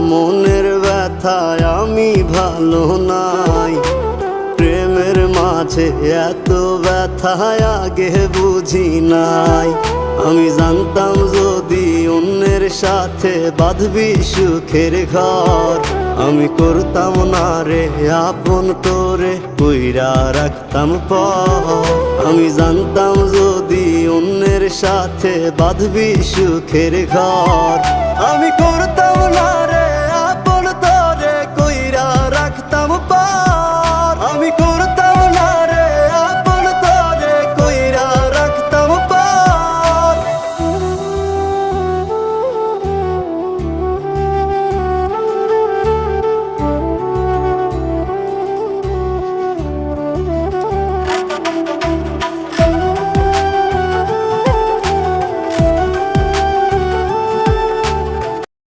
মনের ব্যথায় আমি ভালো নাই। প্রেমের মাঝে এত ব্যথায় আগে বুঝি নাই। আমি জানতাম যদি অন্যের সাথে বাঁধবি সুখের ঘর, আমি করতাম না রে আপন তোরে কইরা রাখতাম পর। আমি জানতাম যদি অন্যের সাথে বাঁধবি সুখের ঘর,